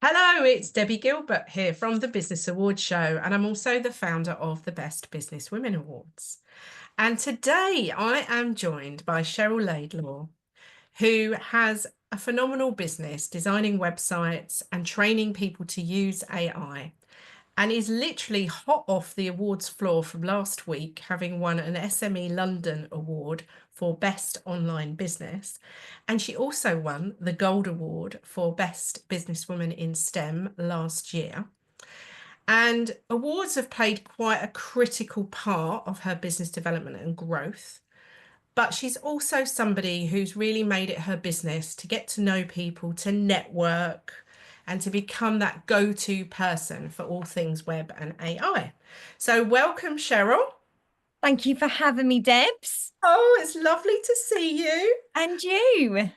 Hello, it's Debbie Gilbert here from the Business Awards show, and I'm also the founder of the Best Businesswomen Awards. And today I am joined by Cheryl Laidlaw, who has a phenomenal business designing websites and training people to use AI, and is literally hot off the awards floor from last week, having won an SME London Award for Best Online Business. And she also won the Gold Award for Best Businesswoman in STEM last year. And awards have played quite a critical part of her business development and growth. But she's also somebody who's really made it her business to get to know people, to network, and to become that go-to person for all things web and AI. So welcome, Cheryl. Thank you for having me, Debs. Oh, it's lovely to see you. And you.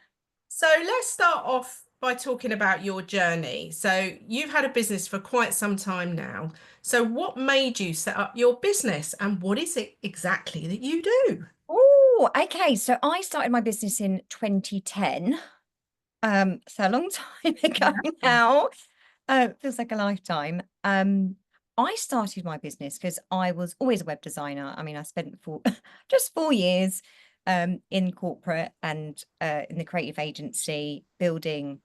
So let's start off by talking about your journey. So you've had a business for quite some time now. So what made you set up your business and what is it exactly that you do? Oh, okay. So I started my business in 2010. So a long time ago now. Feels like a lifetime. I started my business because I was always a web designer. I mean, I spent just 4 years in corporate and in the creative agency building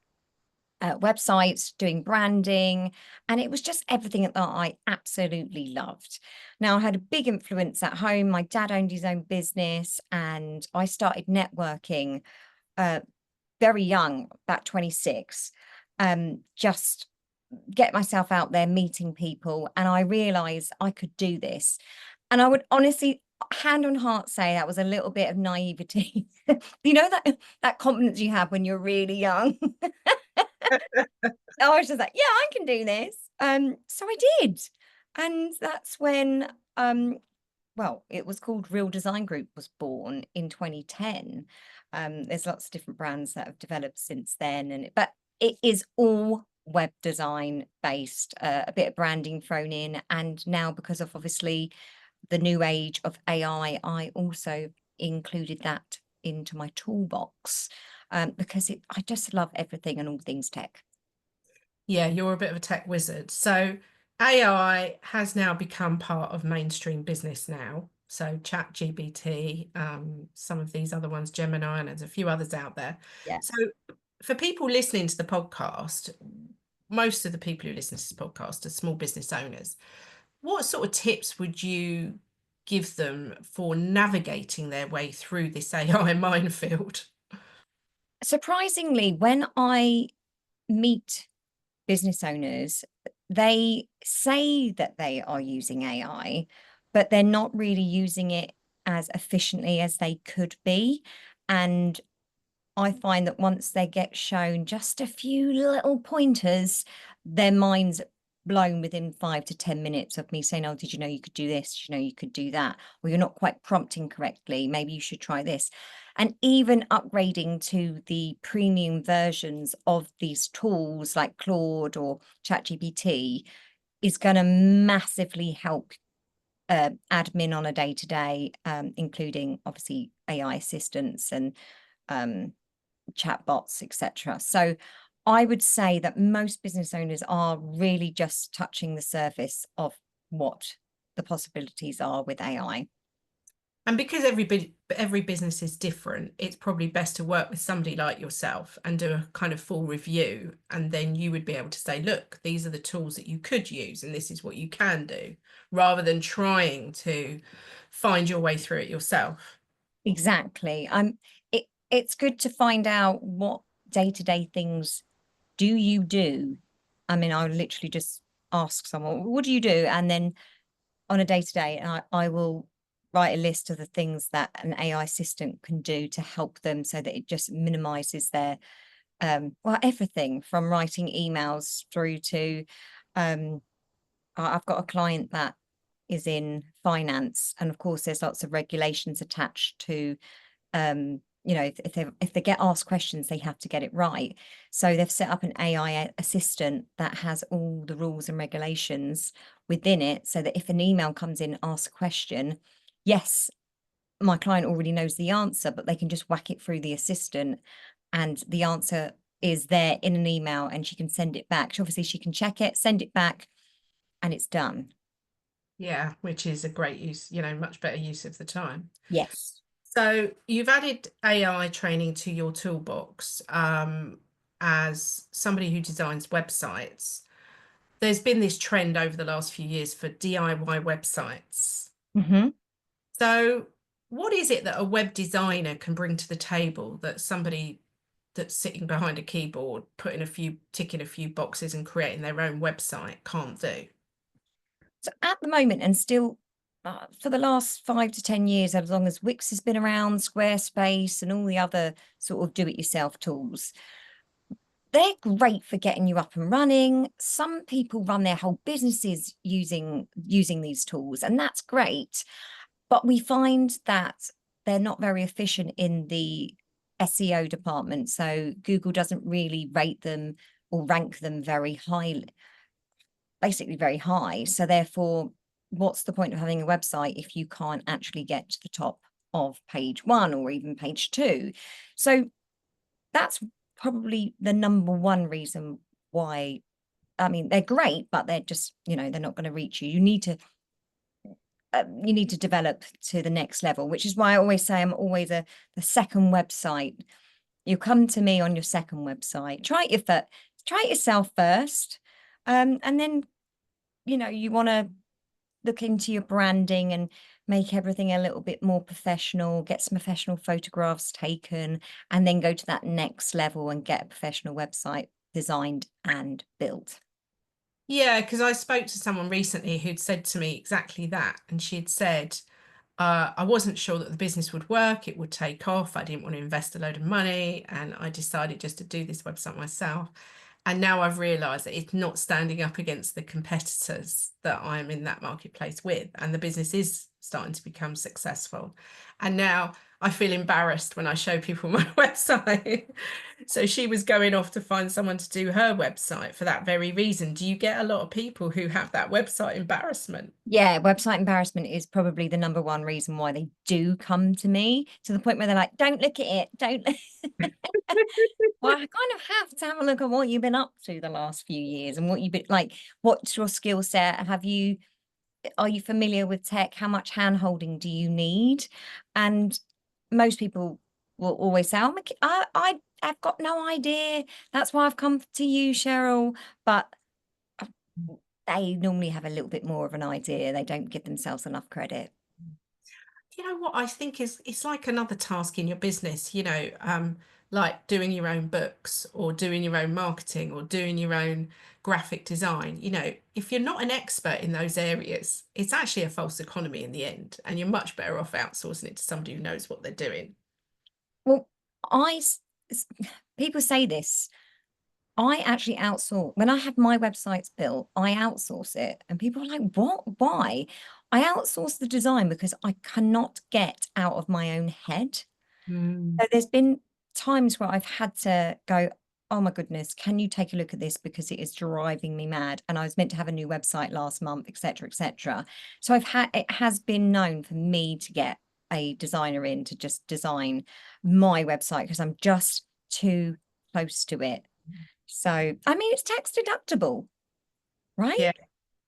websites, doing branding, and it was just everything that I absolutely loved. Now, I had a big influence at home. My dad owned his own business, and I started networking uh, very young, about 26, just get myself out there meeting people, and I realized I could do this. And I would honestly, hand on heart, say that was a little bit of naivety. You know, that confidence you have when you're really young. I was just like, yeah, I can do this. So I did. And that's when well, it was called Reyl Design Group was born in 2010. There's lots of different brands that have developed since then, but it is all web design based, a bit of branding thrown in. And now, because of obviously the new age of AI, I also included that into my toolbox because I just love everything and all things tech. Yeah, you're a bit of a tech wizard. So AI has now become part of mainstream business now. So ChatGPT, some of these other ones, Gemini, and there's a few others out there. Yeah. So for people listening to the podcast, most of the people who listen to this podcast are small business owners. What sort of tips would you give them for navigating their way through this AI minefield? Surprisingly, when I meet business owners, they say that they are using AI, but they're not really using it as efficiently as they could be. And I find that once they get shown just a few little pointers, their mind's blown within 5 to 10 minutes of me saying, oh, did you know you could do this? Did you know you could do that? Or you're not quite prompting correctly. Maybe you should try this. And even upgrading to the premium versions of these tools like Claude or ChatGPT is going to massively help admin on a day-to-day, including obviously AI assistants and chatbots, etc. So I would say that most business owners are really just touching the surface of what the possibilities are with AI. And because every business is different, it's probably best to work with somebody like yourself and do a kind of full review. And then you would be able to say, look, these are the tools that you could use, and this is what you can do, rather than trying to find your way through it yourself. Exactly. It's good to find out what day-to-day things do you do. I mean, I would literally just ask someone, what do you do? And then on a day-to-day, I will write a list of the things that an AI assistant can do to help them so that it just minimizes their well, everything from writing emails through to I've got a client that is in finance, and of course there's lots of regulations attached to you know, if they get asked questions, they have to get it right. So they've set up an AI assistant that has all the rules and regulations within it, so that if an email comes in, asks a question, yes, my client already knows the answer, but they can just whack it through the assistant, and the answer is there in an email, and she can send it back. Obviously, she can check it, send it back, and it's done. Yeah, which is a great use, much better use of the time. Yes. So you've added AI training to your toolbox, as somebody who designs websites. There's been this trend over the last few years for DIY websites. Mm-hmm. So what is it that a web designer can bring to the table that somebody that's sitting behind a keyboard, ticking a few boxes and creating their own website can't do? So at the moment, and still for the last 5 to 10 years, as long as Wix has been around, Squarespace, and all the other sort of do-it-yourself tools, they're great for getting you up and running. Some people run their whole businesses using these tools, and that's great. But we find that they're not very efficient in the SEO department. So Google doesn't really rate them or rank them very highly, basically very high. So therefore, what's the point of having a website if you can't actually get to the top of page 1 or even page 2? So that's probably the number one reason why. I mean, they're great, but they're just, they're not going to reach you. You need to develop to the next level, which is why I always say I'm always the second website. You come to me on your second website. Try it yourself first, and then you want to look into your branding and make everything a little bit more professional, get some professional photographs taken, and then go to that next level and get a professional website designed and built. Yeah, because I spoke to someone recently who'd said to me exactly that. And she'd said, I wasn't sure that the business would work, it would take off. I didn't want to invest a load of money. And I decided just to do this website myself. And now I've realized that it's not standing up against the competitors that I'm in that marketplace with. And the business is starting to become successful. And now I feel embarrassed when I show people my website. So she was going off to find someone to do her website for that very reason. Do you get a lot of people who have that website embarrassment? Yeah, website embarrassment is probably the number one reason why they do come to me, to the point where they're like, don't look at it, don't. Well, I kind of have to have a look at what you've been up to the last few years and what you've been like, what's your skill set? Are you familiar with tech? How much hand holding do you need? And most people will always say, I've got no idea. That's why I've come to you, Cheryl. But they normally have a little bit more of an idea. They don't give themselves enough credit. You know what I think is it's like another task in your business, like doing your own books or doing your own marketing or doing your own graphic design. If you're not an expert in those areas, it's actually a false economy in the end, and you're much better off outsourcing it to somebody who knows what they're doing. Well, people say this. I actually outsource. When I have my websites built, I outsource it. And people are like, what? Why? I outsource the design because I cannot get out of my own head. So there's been times where I've had to go, oh my goodness, can you take a look at this because it is driving me mad? And I was meant to have a new website last month, etc., etc. So it has been known for me to get a designer in to just design my website because I'm just too close to it. So, I mean, it's tax deductible, right? Yeah,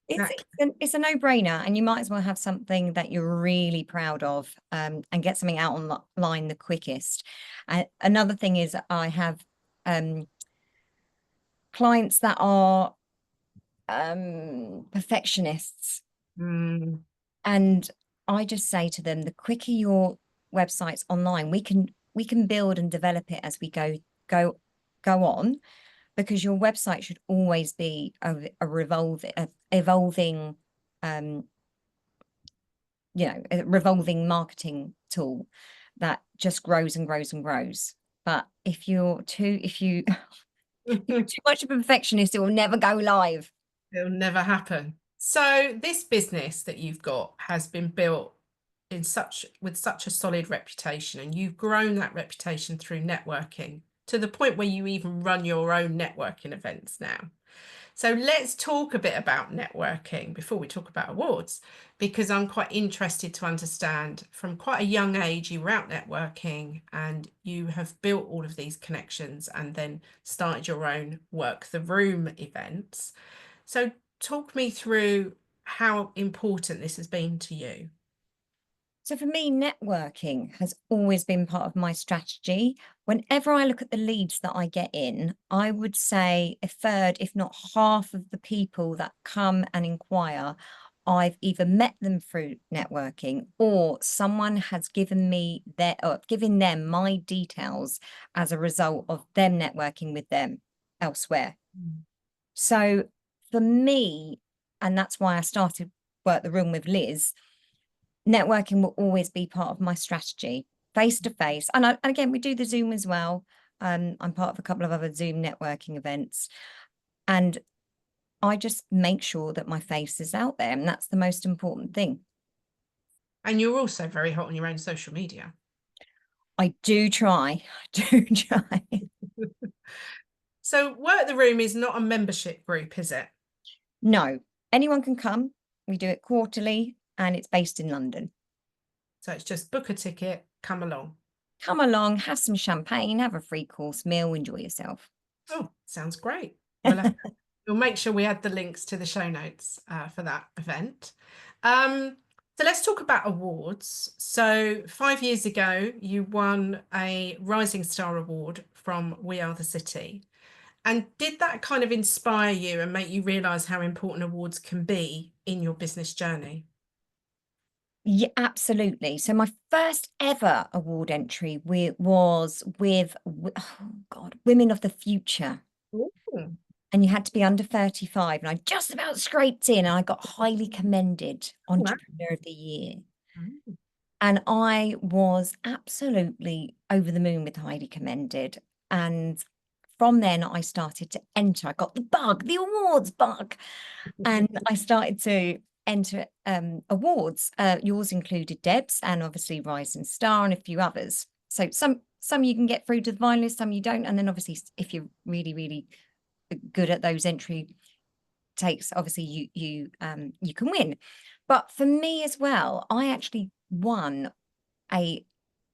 It's exactly. it's a no-brainer, and you might as well have something that you're really proud of, and get something out online the quickest. Another thing is I have clients that are perfectionists, and I just say to them, the quicker your website's online, we can build and develop it as we go on, because your website should always be a evolving a revolving marketing tool that just grows and grows and grows. But if you're too much of a perfectionist, it will never go live. It'll never happen. So this business that you've got has been built with such a solid reputation, and you've grown that reputation through networking to the point where you even run your own networking events now. So let's talk a bit about networking before we talk about awards, because I'm quite interested to understand from quite a young age, you were out networking and you have built all of these connections and then started your own Work the Room events. So talk me through how important this has been to you. So for me, networking has always been part of my strategy. Whenever I look at the leads that I get in, I would say a third, if not half of the people that come and inquire, I've either met them through networking or someone has given me giving them my details as a result of them networking with them elsewhere. So for me, and that's why I started Work the Room with Liz, networking will always be part of my strategy, face to face. And again, we do the Zoom as well. I'm part of a couple of other Zoom networking events. And I just make sure that my face is out there. And that's the most important thing. And you're also very hot on your own social media. I do try. I do try. So Work the Room is not a membership group, is it? No, anyone can come. We do it quarterly and it's based in London. So it's just book a ticket, come along. Come along, have some champagne, have a free course meal, enjoy yourself. Oh, sounds great. We'll make sure we add the links to the show notes for that event. So let's talk about awards. So 5 years ago, you won a Rising Star Award from We Are the City. And did that kind of inspire you and make you realise how important awards can be in your business journey? Yeah, absolutely. So my first ever award entry was with, oh God, Women of the Future. Ooh. And you had to be under 35. And I just about scraped in and I got highly commended Oh, wow. Entrepreneur of the Year. Mm. And I was absolutely over the moon with highly commended. And from then I started to enter. I got the bug, the awards bug. And I started to enter awards. Yours included Deb's and obviously Rising Star and a few others. So some you can get through to the finalists, some you don't. And then obviously if you're really, really good at those entry takes, obviously you can win. But for me as well, I actually won a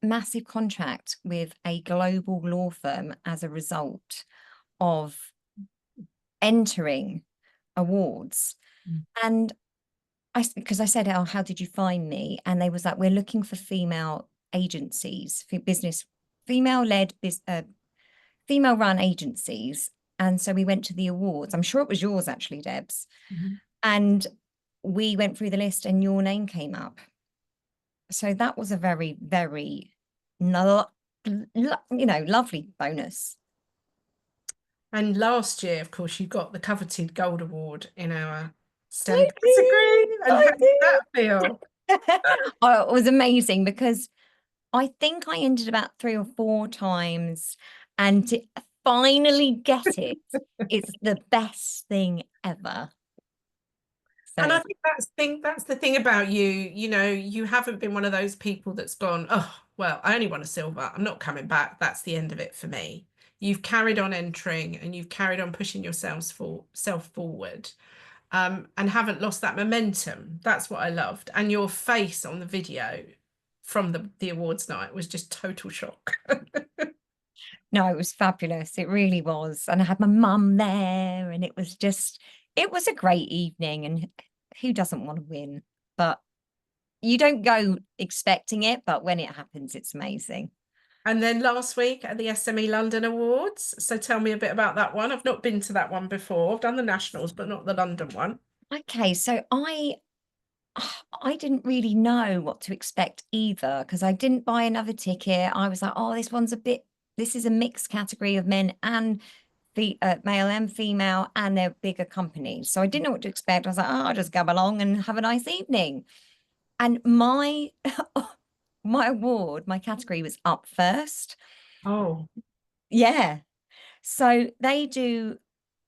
massive contract with a global law firm as a result of entering awards. And because I said, oh, how did you find me? And they was like, we're looking for female agencies, for business, female-led, female-run agencies. And so we went to the awards. I'm sure it was yours, actually, Debs. And we went through the list and your name came up. So that was a very, very, lovely bonus. And last year, of course, you got the coveted Gold Award in our STEM category. And how did that feel? Oh, it was amazing because I think I entered about 3 or 4 times, and to finally get it, it's the best thing ever. So, and I think that's the thing about you. You know, you haven't been one of those people that's gone, oh, well, I only want a silver. I'm not coming back. That's the end of it for me. You've carried on entering and you've carried on pushing yourself forward. And haven't lost that momentum. That's what I loved. And your face on the video from the awards night was just total shock. no, it was fabulous. It really was. And I had my mum there, and it was a great evening. And who doesn't want to win? But you don't go expecting it, but when it happens, it's amazing. And then last week at the SME London Awards. So tell me a bit about that one. I've not been to that one before. I've done the nationals, but not the London one. Okay, so I didn't really know what to expect either, because I didn't buy another ticket. I was like, oh, this is a mixed category of men and male and female, and they're bigger companies. So I didn't know what to expect. I was like, oh, I'll just go along and have a nice evening. And my award, my category was up first. Oh. Yeah. So they do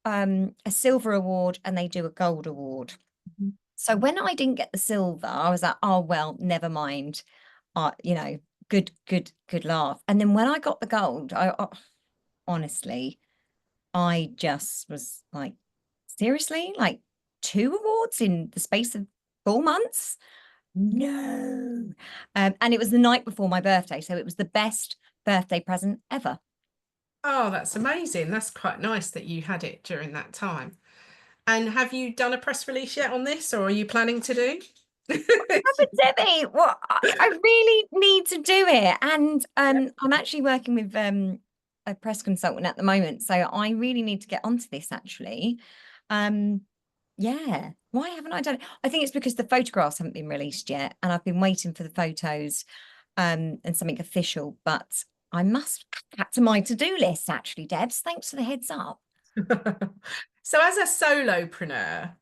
a silver award and they do a gold award. So when I didn't get the silver, I was like, oh, well, never mind. Good laugh. And then when I got the gold, honestly, I just was like seriously, like 2 awards in the space of 4 months? No. And it was the night before my birthday, so it was the best birthday present ever. Oh, that's amazing. That's quite nice that you had it during that time. And have you done a press release yet on this, or are you planning to do? But Debbie, well, I really need to do it. And I'm actually working with a press consultant at the moment, so I really need to get onto this actually. Yeah, why haven't I done it? I think it's because the photographs haven't been released yet, and I've been waiting for the photos and something official, but I must add that to my to-do list actually, Debs. Thanks for the heads up. So as a solopreneur,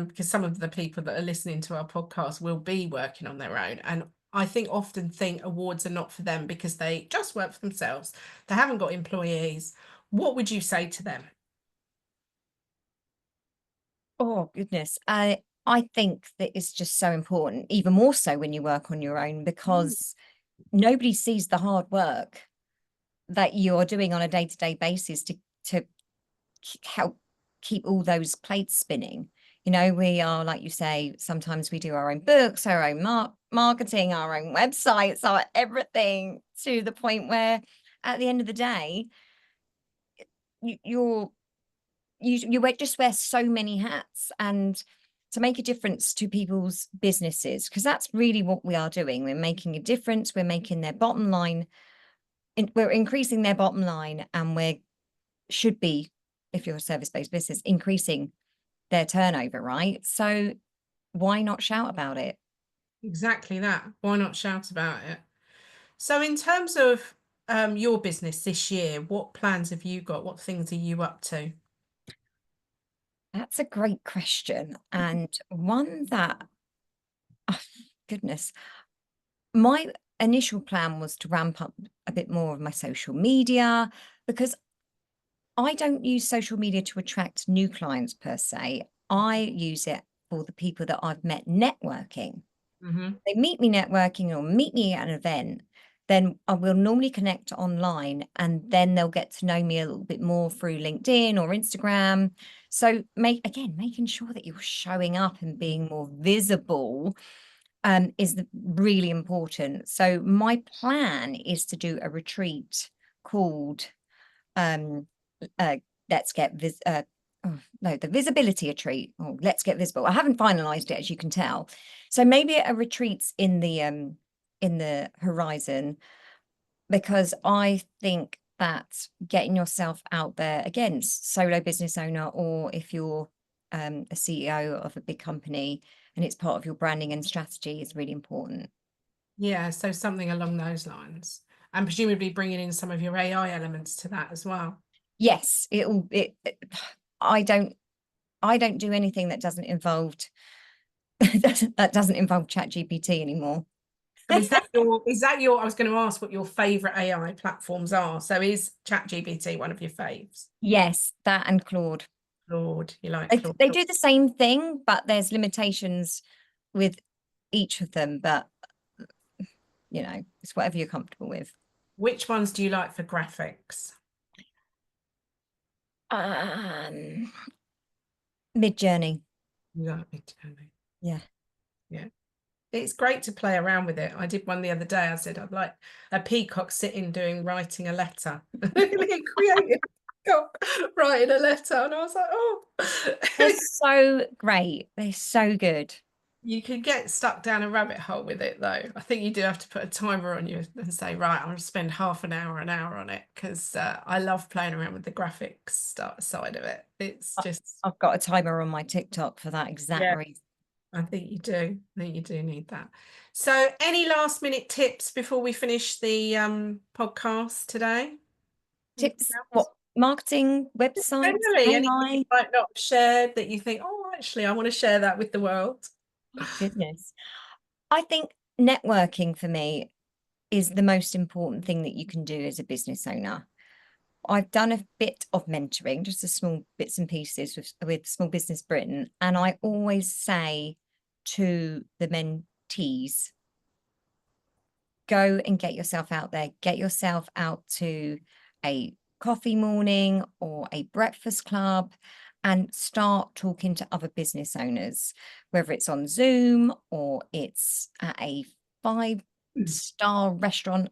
because some of the people that are listening to our podcast will be working on their own, and I think often think awards are not for them because they just work for themselves. They haven't got employees. What would you say to them? Oh goodness. I think that it's just so important, even more so when you work on your own, because nobody sees the hard work that you're doing on a day-to-day basis to help keep all those plates spinning. You know, we are, like you say, sometimes we do our own books, our own marketing, our own websites, our everything, to the point where at the end of the day, you just wear so many hats, and to make a difference to people's businesses, because that's really what we are doing. We're making a difference. We're making their bottom line, we're increasing their bottom line, and should be, if you're a service-based business, increasing their turnover, right? So why not shout about it? Exactly that. Why not shout about it? So in terms of your business this year, what plans have you got? What things are you up to? That's a great question, and one that, oh, goodness, my initial plan was to ramp up a bit more of my social media, because I don't use social media to attract new clients per se. I use it for the people that I've met networking. Mm-hmm. They meet me networking or meet me at an event, then I will normally connect online, and then they'll get to know me a little bit more through LinkedIn or Instagram. So making sure that you're showing up and being more visible is really important. So my plan is to do a retreat called um, Let's Get the visibility retreat. Oh, Let's Get Visible. I haven't finalized it, as you can tell. So maybe a retreat's in the horizon, because I think that getting yourself out there, again, solo business owner, or if you're a CEO of a big company and it's part of your branding and strategy, is really important. Yeah, so something along those lines. And presumably bringing in some of your AI elements to that as well. Yes, I don't do anything that doesn't involve ChatGPT anymore. And is that your, I was going to ask what your favorite AI platforms are. So is ChatGPT one of your faves? Yes, that and Claude. Claude, you like They, Claude? they do the same thing, but there's limitations with each of them. But it's whatever you're comfortable with. Which ones do you like for graphics? Midjourney. You like Midjourney? Yeah. Yeah. It's great to play around with it. I did one the other day. I said I'd like a peacock sitting writing a letter. It created a peacock writing a letter, and I was like, oh. They're so great. They're so good. You could get stuck down a rabbit hole with it, though. I think you do have to put a timer on you and say, right, I'm going to spend half an hour on it, because I love playing around with the graphics side of it. It's just, I've got a timer on my TikTok for that exact yeah, reason. I think you do. I think you do need that. So, any last minute tips before we finish the podcast today? Tips, what, marketing, websites, Generally, anything you AI? might not have shared that you think, oh, actually, I want to share that with the world. Goodness. I think networking for me is the most important thing that you can do as a business owner. I've done a bit of mentoring, just a small bits and pieces with Small Business Britain. And I always say to the mentees, go and get yourself out there, get yourself out to a coffee morning or a breakfast club, and start talking to other business owners, whether it's on Zoom or it's at a 5-star restaurant.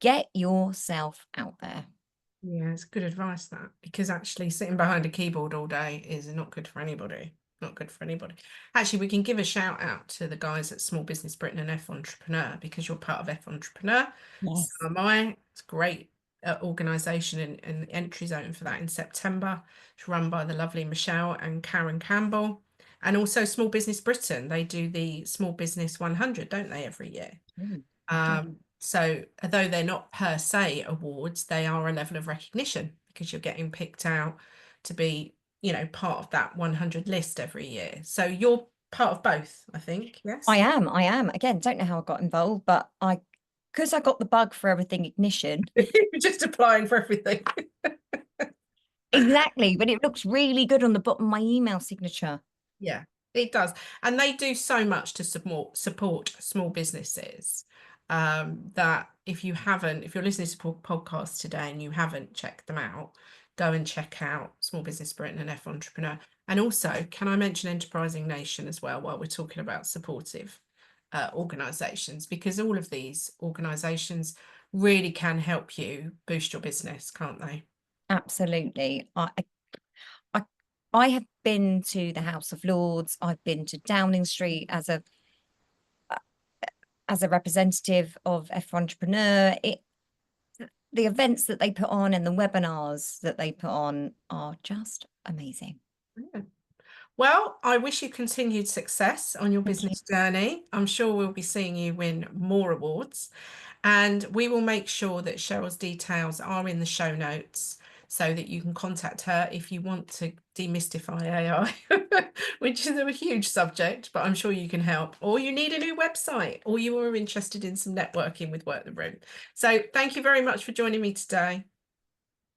Get yourself out there. Yeah, it's good advice, that, because actually sitting behind a keyboard all day is not good for anybody. Not good for anybody. Actually, we can give a shout out to the guys at Small Business Britain and F Entrepreneur, because you're part of F Entrepreneur. Yes. So am I. It's a great organisation, and entries open for that in September. It's run by the lovely Michelle and Karen Campbell. And also Small Business Britain, they do the Small Business 100, don't they, every year? So although they're not per se awards, they are a level of recognition, because you're getting picked out to be, part of that 100 list every year. So you're part of both, I think. Yes, I am. Again, don't know how I got involved, but because I got the bug for everything Ignition. You're just applying for everything. Exactly, but it looks really good on the bottom of my email signature. Yeah, it does. And they do so much to support small businesses, that if you're listening to podcasts today and you haven't checked them out, go and check out Small Business Britain and F Entrepreneur. And also, can I mention Enterprising Nation as well, while we're talking about supportive organisations, because all of these organisations really can help you boost your business, can't they? Absolutely. I have been to the House of Lords. I've been to Downing Street as a representative of F Entrepreneur. The events that they put on and the webinars that they put on are just amazing. Yeah. Well, I wish you continued success on your business journey. I'm sure we'll be seeing you win more awards, and we will make sure that Cheryl's details are in the show notes so that you can contact her if you want to demystify AI, which is a huge subject, but I'm sure you can help, or you need a new website, or you are interested in some networking with Work the Room. So thank you very much for joining me today.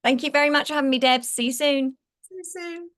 Thank you very much for having me, Deb. See you soon. See you soon.